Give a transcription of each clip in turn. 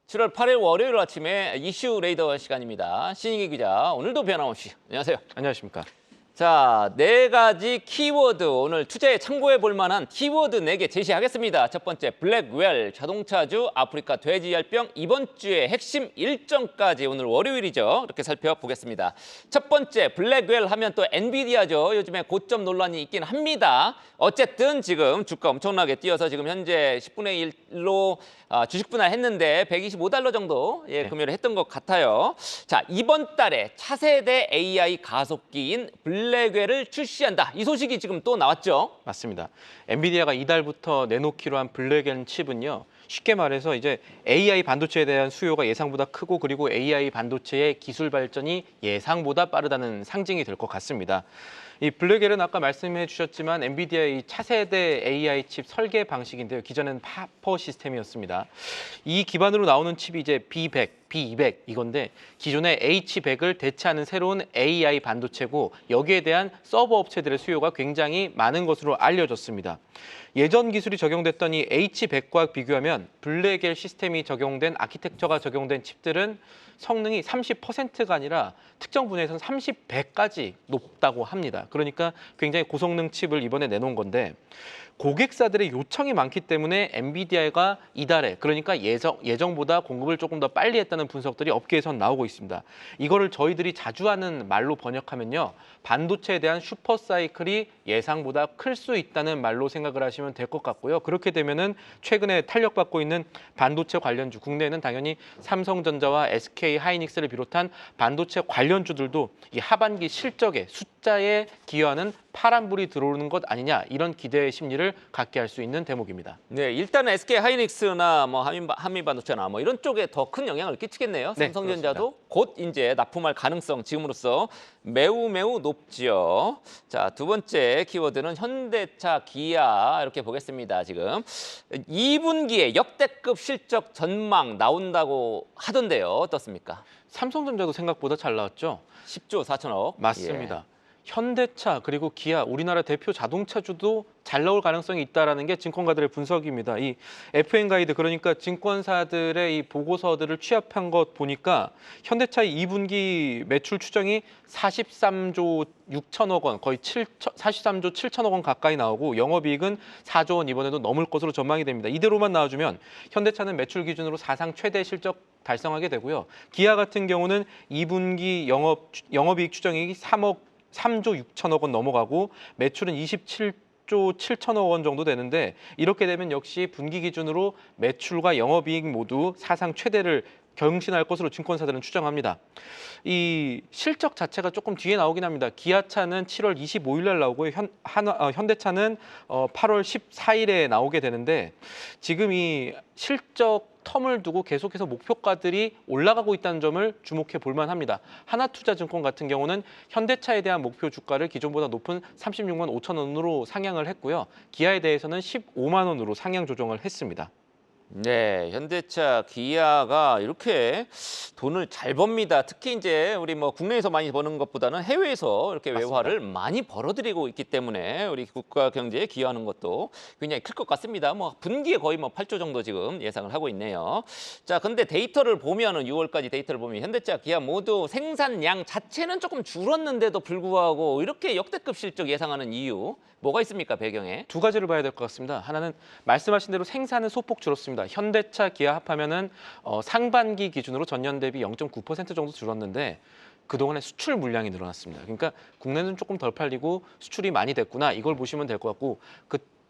7월 8일 월요일 아침에 이슈 레이더 시간입니다. 신익희 기자, 오늘도 변함없이 안녕하세요. 안녕하십니까. 자, 네 가지 키워드, 오늘 투자에 참고해 볼 만한 키워드 4개 제시하겠습니다. 첫 번째, 블랙웰, 자동차주, 아프리카 돼지열병, 이번 주의 핵심 일정까지 오늘 월요일이죠. 이렇게 살펴보겠습니다. 첫 번째, 블랙웰 하면 또 엔비디아죠. 요즘에 고점 논란이 있긴 합니다. 어쨌든 지금 주가 엄청나게 뛰어서 지금 현재 10분의 1로 주식 분할했는데 125달러 정도 금요일에 했던 것 같아요. 자, 이번 달에 차세대 AI 가속기인 블랙웰을 출시한다. 이 소식이 지금 또 나왔죠. 맞습니다. 엔비디아가 이달부터 내놓기로 한 블랙웰 칩은요. 쉽게 말해서 이제 AI 반도체에 대한 수요가 예상보다 크고 그리고 AI 반도체의 기술 발전이 예상보다 빠르다는 상징이 될 것 같습니다. 이 블랙웰은 아까 말씀해 주셨지만 엔비디아의 차세대 AI 칩 설계 방식인데요. 기존에는 파퍼 시스템이었습니다. 이 기반으로 나오는 칩이 이제 B100, B200 이건데 기존의 H100을 대체하는 새로운 AI 반도체고 여기에 대한 서버 업체들의 수요가 굉장히 많은 것으로 알려졌습니다. 예전 기술이 적용됐던 이 H100과 비교하면 블랙웰 시스템이 적용된 아키텍처가 적용된 칩들은 성능이 30%가 아니라 특정 분야에서는 30배까지 높다고 합니다. 그러니까 굉장히 고성능 칩을 이번에 내놓은 건데 고객사들의 요청이 많기 때문에 엔비디아가 이달에 그러니까 예정보다 공급을 조금 더 빨리 했다는 분석들이 업계에선 나오고 있습니다. 이거를 저희들이 자주 하는 말로 번역하면요. 반도체에 대한 슈퍼사이클이 예상보다 클 수 있다는 말로 생각을 하시면 될 것 같고요. 그렇게 되면은 최근에 탄력받고 있는 반도체 관련주, 국내에는 당연히 삼성전자와 SK 하이닉스를 비롯한 반도체 관련주들도 이 하반기 실적에 숫자에 기여하는 파란불이 들어오는 것 아니냐 이런 기대의 심리를 갖게 할 수 있는 대목입니다. 네, 일단은 SK 하이닉스나 뭐 한미반도체나 뭐 이런 쪽에 더 큰 영향을 끼치겠네요. 네, 삼성전자도 곧 이제 납품할 가능성 지금으로서 매우 높지요. 자, 두 번째 키워드는 현대차, 기아 이렇게 보겠습니다. 지금 2분기에 역대급 실적 전망 나온다고 하던데요. 어떻습니까? 삼성전자도 생각보다 잘 나왔죠? 10조 4천억. 맞습니다. 현대차 그리고 기아, 우리나라 대표 자동차주도 잘 나올 가능성이 있다는 게 증권가들의 분석입니다. 이 FN 가이드 그러니까 증권사들의 이 보고서들을 취합한 것 보니까 현대차의 2분기 매출 추정이 43조 6천억 원, 거의 43조 7천억 원 가까이 나오고 영업이익은 4조 원 이번에도 넘을 것으로 전망이 됩니다. 이대로만 나와주면 현대차는 매출 기준으로 사상 최대 실적 달성하게 되고요. 기아 같은 경우는 2분기 영업이익 추정이 3조 6천억 원 넘어가고 매출은 27조 7천억 원 정도 되는데 이렇게 되면 역시 분기 기준으로 매출과 영업이익 모두 사상 최대를 경신할 것으로 증권사들은 추정합니다. 이 실적 자체가 조금 뒤에 나오긴 합니다. 기아차는 7월 25일 날 나오고요. 현대차는 8월 14일에 나오게 되는데 지금 이 실적 텀을 두고 계속해서 목표가들이 올라가고 있다는 점을 주목해 볼 만합니다. 하나투자증권 같은 경우는 현대차에 대한 목표 주가를 기존보다 높은 36만 5천 원으로 상향을 했고요. 기아에 대해서는 15만 원으로 상향 조정을 했습니다. 네, 현대차, 기아가 이렇게 돈을 잘 법니다. 특히 이제 우리 뭐 국내에서 많이 버는 것보다는 해외에서 이렇게 외화를 많이 벌어들이고 있기 때문에 우리 국가 경제에 기여하는 것도 굉장히 클 것 같습니다. 뭐 분기에 거의 뭐 8조 정도 지금 예상을 하고 있네요. 자, 근데 데이터를 보면은 6월까지 데이터를 보면 현대차, 기아 모두 생산량 자체는 조금 줄었는데도 불구하고 이렇게 역대급 실적 예상하는 이유 뭐가 있습니까, 배경에? 두 가지를 봐야 될 것 같습니다. 하나는 말씀하신 대로 생산은 소폭 줄었습니다. 현대차, 기아 합하면은 상반기 기준으로 전년 대비 0.9% 정도 줄었는데 그동안에 수출 물량이 늘어났습니다. 그러니까 국내는 조금 덜 팔리고 수출이 많이 됐구나 이걸 보시면 될 것 같고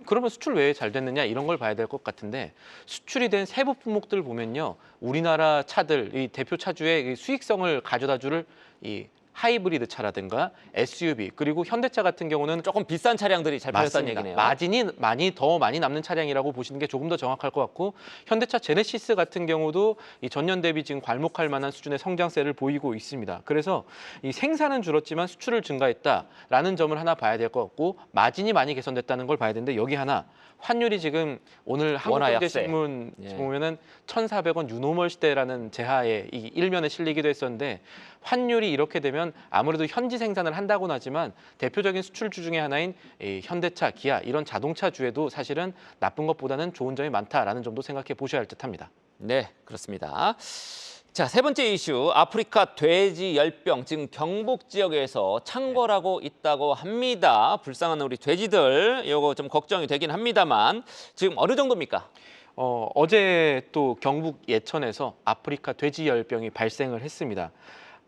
그러면 수출 왜 잘 됐느냐 이런 걸 봐야 될 것 같은데 수출이 된 세부 품목들 보면요. 우리나라 차들, 이 대표 차주의 수익성을 가져다줄 이 하이브리드 차라든가 SUV 그리고 현대차 같은 경우는 조금 비싼 차량들이 잘 팔렸다는 얘기네요. 마진이 더 많이 남는 차량이라고 보시는 게 조금 더 정확할 것 같고 현대차 제네시스 같은 경우도 이 전년 대비 지금 괄목할 만한 수준의 성장세를 보이고 있습니다. 그래서 이 생산은 줄었지만 수출을 증가했다라는 점을 하나 봐야 될 것 같고 마진이 많이 개선됐다는 걸 봐야 되는데 여기 하나 환율이 지금 오늘 한국경제신문 보면은 1,400원 유노멀 시대라는 제하에 이 일면에 실리기도 했었는데 환율이 이렇게 되면 아무래도 현지 생산을 한다고는 하지만 대표적인 수출주 중에 하나인 이 현대차, 기아 이런 자동차주에도 사실은 나쁜 것보다는 좋은 점이 많다라는 점도 생각해 보셔야 할 듯합니다. 네, 그렇습니다. 자, 세 번째 이슈, 아프리카 돼지 열병 지금 경북 지역에서 창궐하고 있다고 합니다. 불쌍한 우리 돼지들, 이거 좀 걱정이 되긴 합니다만 지금 어느 정도입니까? 어제 또 경북 예천에서 아프리카 돼지 열병이 발생을 했습니다.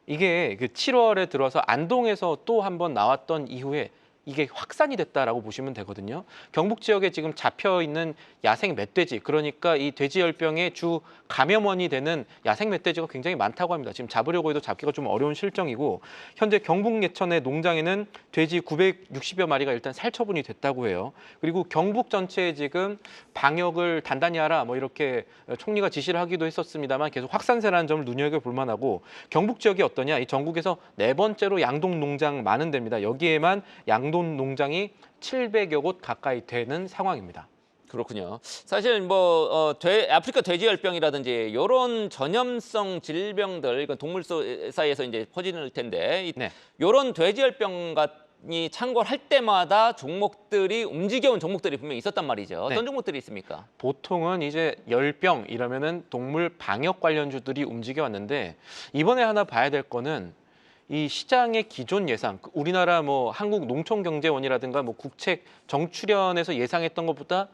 이게 그 7월에 들어서 안동에서 또 한 번 나왔던 이후에 이게 확산이 됐다라고 보시면 되거든요. 경북 지역에 지금 잡혀 있는 야생 멧돼지, 그러니까 이 돼지열병의 주 감염원이 되는 야생 멧돼지가 굉장히 많다고 합니다. 지금 잡으려고 해도 잡기가 좀 어려운 실정이고, 현재 경북 예천의 농장에는 돼지 960여 마리가 일단 살처분이 됐다고 해요. 그리고 경북 전체에 지금 방역을 단단히 하라 뭐 이렇게 총리가 지시를 하기도 했었습니다만 계속 확산세라는 점을 눈여겨볼 만하고, 경북 지역이 어떠냐? 이 전국에서 네 번째로 양돈 농장 많은 데입니다. 여기에만 양돈 농장이 700여 곳 가까이 되는 상황입니다. 그렇군요. 사실 뭐 아프리카 돼지열병이라든지 이런 전염성 질병들, 이건 동물 사이에서 이제 퍼지는 텐데, 네. 이런 돼지열병이 창궐할 때마다 종목들이 움직여온 종목들이 분명히 있었단 말이죠. 어떤 네. 종목들이 있습니까? 보통은 이제 열병 이러면은 동물 방역 관련주들이 움직여 왔는데, 이번에 하나 봐야 될 거는 이 시장의 기존 예상, 우리나라 뭐 한국농촌경제원이라든가 뭐 국책 정출연에서 예상했던 것보다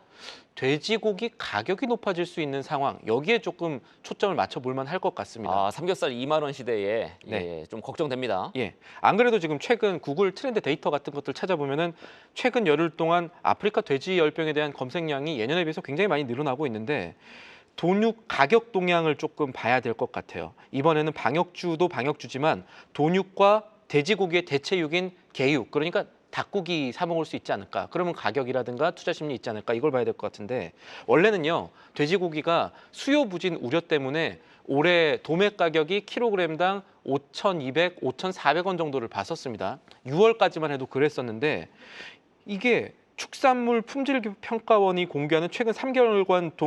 돼지고기 가격이 높아질 수 있는 상황, 여기에 조금 초점을 맞춰볼 만할 것 같습니다. 아, 삼겹살 2만 원 시대에 네. 좀 걱정됩니다. 예, 안 그래도 지금 최근 구글 트렌드 데이터 같은 것들 찾아보면은 최근 열흘 동안 아프리카 돼지 열병에 대한 검색량이 예년에 비해서 굉장히 많이 늘어나고 있는데, 돈육 가격 동향을 조금 봐야 될 것 같아요. 이번에는 방역주도 방역주지만 돈육과 돼지고기의 대체육인 개육, 그러니까 닭고기 사 먹을 수 있지 않을까? 그러면 가격이라든가 투자 심리 있지 않을까? 이걸 봐야 될 것 같은데, 원래는요 돼지고기가 수요 부진 우려 때문에 올해 도매 가격이 킬로그램당 5,200, 5,400원 정도를 봤었습니다. 6월까지만 해도 그랬었는데, 이게 축산물 품질평가원이 공개하는 최근 3개월간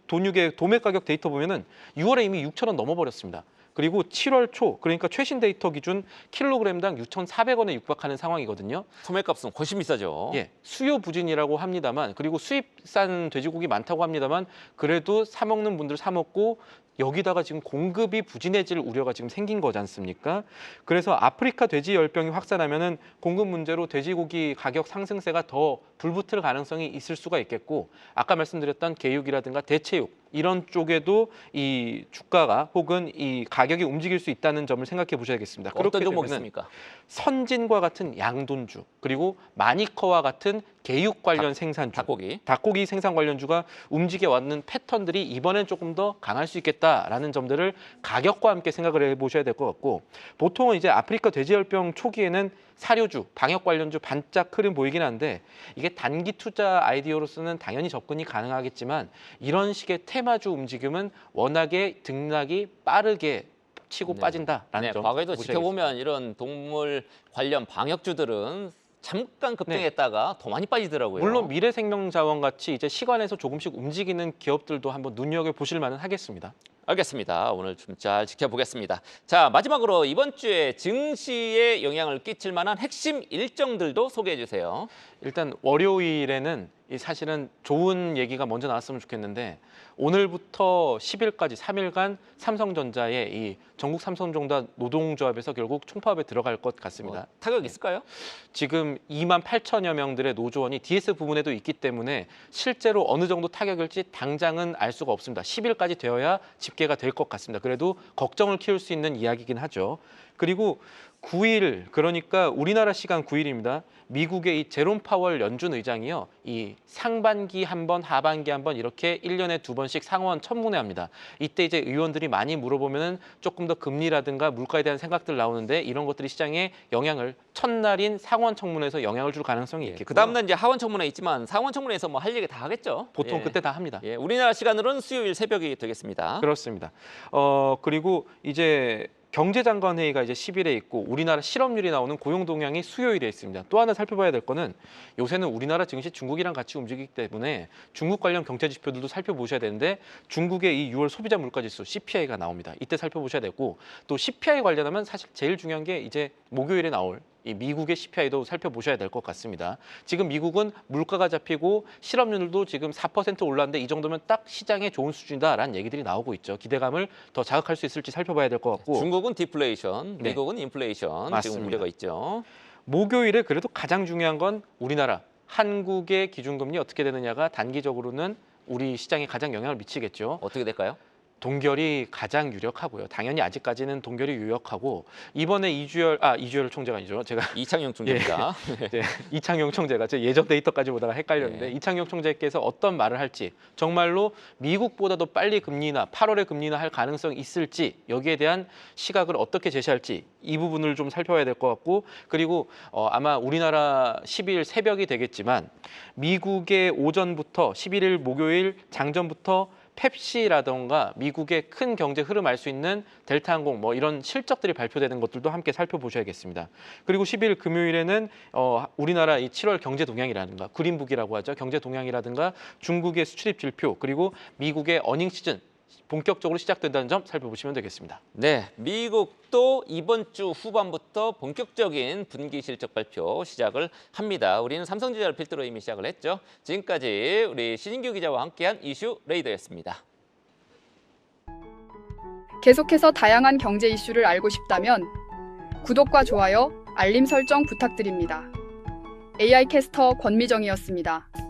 돈육의 도매 가격 데이터 보면은 6월에 이미 6,000원 넘어버렸습니다. 그리고 7월 초, 그러니까 최신 데이터 기준 킬로그램당 6,400원에 육박하는 상황이거든요. 소매값은 훨씬 비싸죠. 예, 수요 부진이라고 합니다만, 그리고 수입산 돼지고기 많다고 합니다만, 그래도 사 먹는 분들 사 먹고 여기다가 지금 공급이 부진해질 우려가 지금 생긴 거지 않습니까? 그래서 아프리카 돼지 열병이 확산하면은 공급 문제로 돼지고기 가격 상승세가 더 불붙을 가능성이 있을 수가 있겠고, 아까 말씀드렸던 개육이라든가 대체육 이런 쪽에도 이 주가가 혹은 이 가격이 움직일 수 있다는 점을 생각해 보셔야겠습니다. 어떤 종목 되면은 있습니까? 선진과 같은 양돈주, 그리고 마니커와 같은 개육 관련 생산주, 닭고기 생산 관련주가 움직여 왔는 패턴들이 이번엔 조금 더 강할 수 있겠다라는 점들을 가격과 함께 생각을 해보셔야 될 것 같고, 보통은 이제 아프리카 돼지열병 초기에는 사료주, 방역 관련주 반짝 흐름 보이긴 한데, 이게 단기 투자 아이디어로서는 당연히 접근이 가능하겠지만, 이런 식의 테마주 움직임은 워낙에 등락이 빠르게 치고 빠진다라는 점 과거에도 보셔야겠습니다. 지켜보면 이런 동물 관련 방역주들은 잠깐 급등했다가 더 많이 빠지더라고요. 물론 미래생명자원 같이 이제 시간에서 조금씩 움직이는 기업들도 한번 눈여겨 보실 만은 하겠습니다. 알겠습니다. 오늘 좀 잘 지켜보겠습니다. 자, 마지막으로 이번 주에 증시에 영향을 끼칠 만한 핵심 일정들도 소개해 주세요. 일단 월요일에는 사실은 좋은 얘기가 먼저 나왔으면 좋겠는데, 오늘부터 10일까지 3일간 삼성전자의 이 전국 삼성전자 노동조합에서 결국 총파업에 들어갈 것 같습니다. 타격 있을까요? 지금 2만 8천여 명들의 노조원이 DS 부분에도 있기 때문에 실제로 어느 정도 타격일지 당장은 알 수가 없습니다. 10일까지 되어야 집계가 될 것 같습니다. 그래도 걱정을 키울 수 있는 이야기긴 하죠. 그리고 9일, 그러니까 우리나라 시간 9일입니다. 미국의 이 제롬 파월 연준 의장이요, 이 상반기 한 번, 하반기 한 번 이렇게 1년에 2번씩 상원 청문회합니다. 이때 이제 의원들이 많이 물어보면은 조금 더 금리라든가 물가에 대한 생각들 나오는데, 이런 것들이 시장에 영향을, 첫날인 상원 청문회에서 영향을 줄 가능성이 있겠고요. 그 다음날 이제 하원 청문회 있지만 상원 청문회에서 뭐 할 얘기 다 하겠죠. 보통 그때 다 합니다. 우리나라 시간으로는 수요일 새벽이 되겠습니다. 그렇습니다. 그리고 이제 경제장관 회의가 이제 10일에 있고, 우리나라 실업률이 나오는 고용 동향이 수요일에 있습니다. 또 하나 살펴봐야 될 거는, 요새는 우리나라 증시 중국이랑 같이 움직이기 때문에 중국 관련 경제 지표들도 살펴보셔야 되는데, 중국의 이 6월 소비자 물가 지수 CPI가 나옵니다. 이때 살펴보셔야 되고, 또 CPI 관련하면 사실 제일 중요한 게 이제 목요일에 나올 이 미국의 CPI도 살펴보셔야 될 것 같습니다. 지금 미국은 물가가 잡히고 실업률도 지금 4% 올랐는데 이 정도면 딱 시장에 좋은 수준이다라는 얘기들이 나오고 있죠. 기대감을 더 자극할 수 있을지 살펴봐야 될 것 같고. 중국은 디플레이션, 네. 미국은 인플레이션 지금 맞습니다. 우려가 있죠. 목요일에 그래도 가장 중요한 건 우리나라 한국의 기준금리 어떻게 되느냐가 단기적으로는 우리 시장에 가장 영향을 미치겠죠. 어떻게 될까요? 동결이 가장 유력하고요. 당연히 아직까지는 동결이 유력하고 이번에 이주열 총재가 아니죠. 제가 이창용 총재입니다. 네, 이창용 총재가 제 예전 데이터까지 보다가 헷갈렸는데 네. 이창용 총재께서 어떤 말을 할지 정말로 미국보다도 빨리 금리나 8월에 금리나 할 가능성이 있을지 여기에 대한 시각을 어떻게 제시할지 이 부분을 좀 살펴봐야 될 것 같고 그리고 아마 우리나라 12일 새벽이 되겠지만 미국의 오전부터 11일 목요일 장전부터 펩시라던가 미국의 큰 경제 흐름 알 수 있는 델타항공 뭐 이런 실적들이 발표되는 것들도 함께 살펴보셔야겠습니다. 그리고 10일 금요일에는 우리나라 이 7월 경제 동향이라든가 그린북이라고 하죠. 경제 동향이라든가 중국의 수출입 지표 그리고 미국의 어닝 시즌 본격적으로 시작된다는 점 살펴보시면 되겠습니다. 네, 미국도 이번 주 후반부터 본격적인 분기 실적 발표 시작을 합니다. 우리는 삼성전자를 필두로 이미 시작을 했죠. 지금까지 우리 신인규 기자와 함께한 이슈 레이더였습니다. 계속해서 다양한 경제 이슈를 알고 싶다면 구독과 좋아요, 알림 설정 부탁드립니다. AI 캐스터 권미정이었습니다.